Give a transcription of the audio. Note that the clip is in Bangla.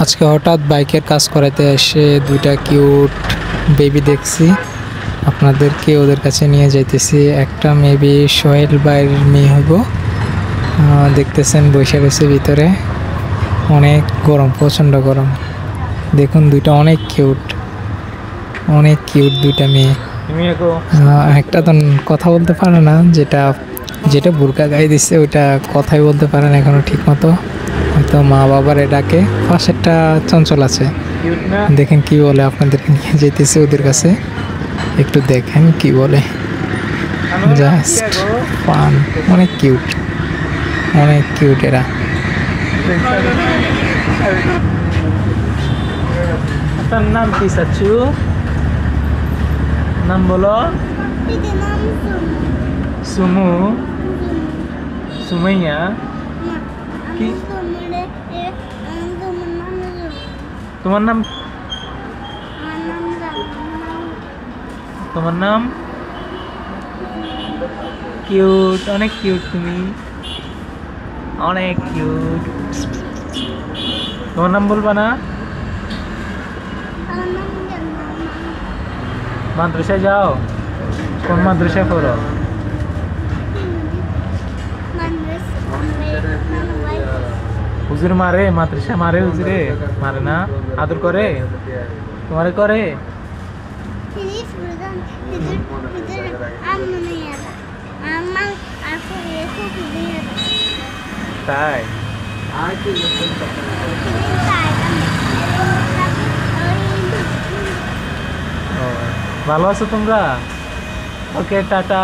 আজকে হঠাৎ বাইকের কাজ করাতে এসে দুইটা কিউট বেবি দেখছি, আপনাদেরকে ওদের কাছে নিয়ে যাইতেছি। একটা মেবি সোহেল ভাইয়ের মেয়ে হইব, দেখতেছেন বসে রয়েছে ভিতরে। অনেক গরম, প্রচণ্ড গরম। দেখুন দুইটা অনেক কিউট দুইটা মেয়ে। একটা তো কথা বলতে পারে না, যেটা বুরকা গায়ে দিচ্ছে ওইটা কথাই বলতে পারে না এখনো ঠিক মতো, হয়তো মা বাবারে ডাকে। পাশেরটা চঞ্চল আছে, দেখেন কি বলে। আপনাদেরকে নিয়ে যেতেছে ওদের কাছে, একটু দেখেন কি বলে। জাস্ট ফান, অনেক কিউট এরা। আপনার নাম কি সাচ্চু? নাম বলো। সুমু, সুমাইয়া। কি তোমার নাম? তোমার নাম কিউট, অনেক কিউট, তুমি অনেক কিউট। তোমার নাম বলবা না? মাদ্রাসায় যাও? কোন মাদ্রাসায় পড়ো? হুজুর মারে? মাদ্রাসা মারে হুজুরে? মারে না? আদর করে? তোমারে করে? তাই? ভালো আছো তোমরা? ওকে, টাটা।